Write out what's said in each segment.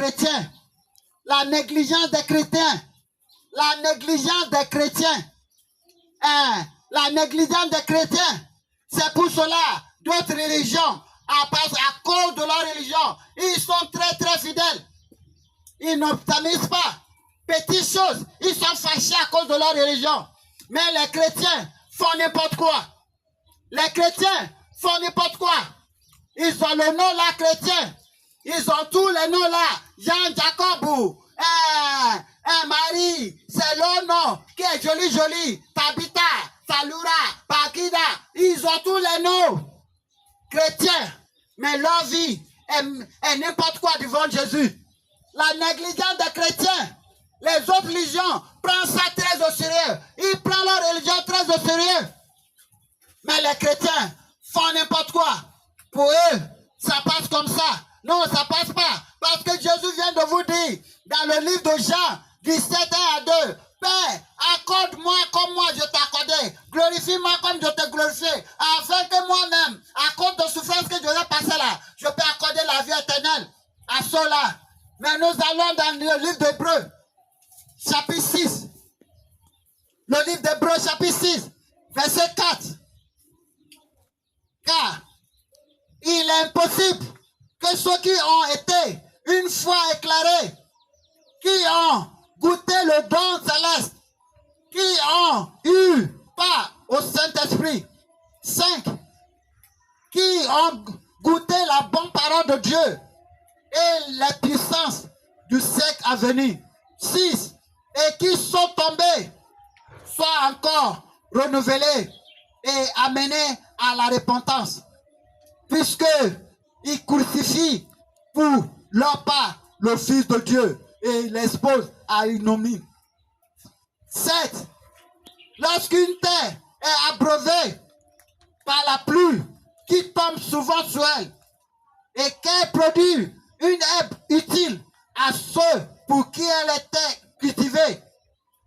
chrétiens. La négligence des chrétiens. La négligence des chrétiens. La négligence des chrétiens. C'est pour cela, d'autres religions, à cause de leur religion, ils sont très très fidèles. Ils n'obtiennent pas. Petites choses, ils sont fâchés à cause de leur religion. Mais les chrétiens font n'importe quoi. Les chrétiens font n'importe quoi. Ils ont le nom là, chrétien. Ils ont tous les noms là. Jean, Jacob, Marie, c'est le nom qui est joli, joli. Tabitha, Salura, Pakida. Ils ont tous les noms chrétiens. Mais leur vie est n'importe quoi devant Jésus. La négligence des chrétiens. Les autres religions prennent ça très au sérieux. Ils prennent leur religion très au sérieux. Mais les chrétiens font n'importe quoi. Pour eux, ça passe comme ça. Non, ça passe pas. Parce que Jésus vient de vous dire, dans le livre de Jean, 17, 1 à 2, Père, accorde-moi comme moi je t'ai accordé. Glorifie-moi comme je t'ai glorifié. Afin que moi-même, à cause de souffrance que je vais passer là, je peux accorder la vie éternelle à ceux-là. Mais nous allons dans le livre d'Hébreux, chapitre 6. Le livre d'Hébreux, chapitre 6, verset 4. Car il est impossible que ceux qui ont été une fois éclairés, qui ont goûté le don céleste, qui ont eu part au Saint-Esprit, 5, qui ont goûté la bonne parole de Dieu et la puissance du siècle à venir, 6, et qui sont tombés, soient encore renouvelés et amenés à la repentance, puisque ils crucifient pour leur part le Fils de Dieu et l'exposent à une ignominie. 7. Lorsqu'une terre est abreuvée par la pluie qui tombe souvent sur elle et qu'elle produit une herbe utile à ceux pour qui elle était cultivée,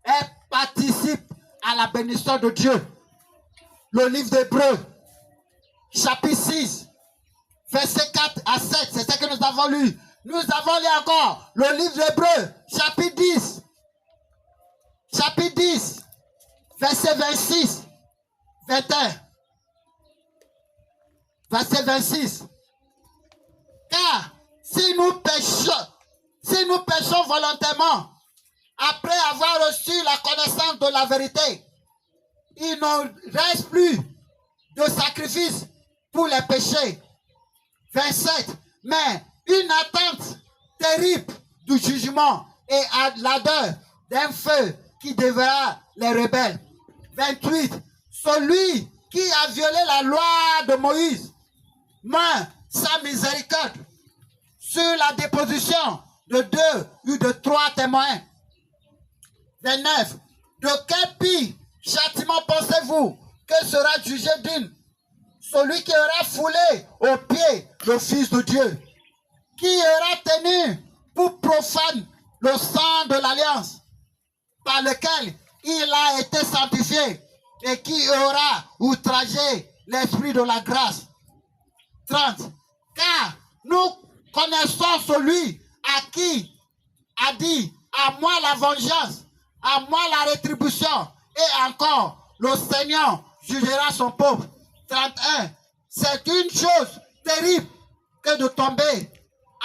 elle participe à la bénédiction de Dieu. Le livre d'Hébreux, chapitre 6, verset 4 à 7, c'est ce que nous avons lu. Nous avons lu encore le livre d'Hébreux, chapitre 10. Chapitre 10, verset 26, 21. Verset 26. Car si nous péchons volontairement, après avoir reçu la connaissance de la vérité, il ne reste plus de sacrifice pour les péchés. 27. Mais une attente terrible du jugement et à l'ardeur d'un feu qui déverra les rebelles. 28. Celui qui a violé la loi de Moïse meurt sans miséricorde sur la déposition de 2 ou de 3 témoins. 29. De quel pire châtiment pensez-vous que sera jugé digne celui qui aura foulé au pied le Fils de Dieu, qui aura tenu pour profane le sang de l'alliance par lequel il a été sanctifié et qui aura outragé l'esprit de la grâce. 30. Car nous connaissons celui à qui a dit à moi la vengeance, à moi la rétribution, et encore le Seigneur jugera son peuple. 31. C'est une chose terrible que de tomber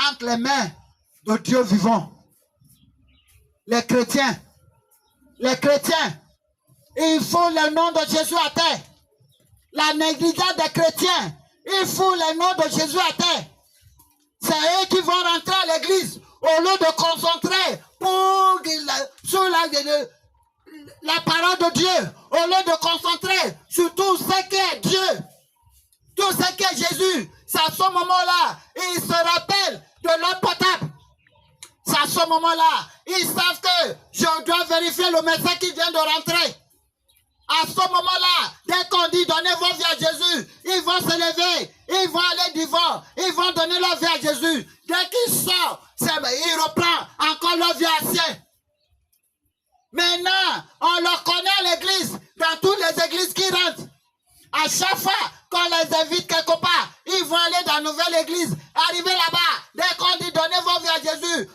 entre les mains de Dieu vivant. Les chrétiens, ils font le nom de Jésus à terre. La négligence des chrétiens, ils font le nom de Jésus à terre. C'est eux qui vont rentrer à l'église au lieu de concentrer sur la parole de Dieu, au lieu de concentrer sur tout ce qu'est Dieu, tout ce qu'est Jésus. C'est à ce moment-là, ils se rappellent de l'eau potable. C'est à ce moment-là, ils savent que je dois vérifier le médecin qui vient de rentrer. À ce moment-là, dès qu'on dit donnez vos vies à Jésus, ils vont se lever, ils vont aller devant, ils vont donner leur vie à Jésus. Dès qu'ils sortent, ils reprennent encore leur vie ancienne. Maintenant, on leur connaît à l'église, dans toutes les églises qui rentrent. À chaque fois qu'on les invite quelque part, ils vont aller dans la nouvelle église, arriver là-bas. Dès qu'on dit donnez vos vies à Jésus,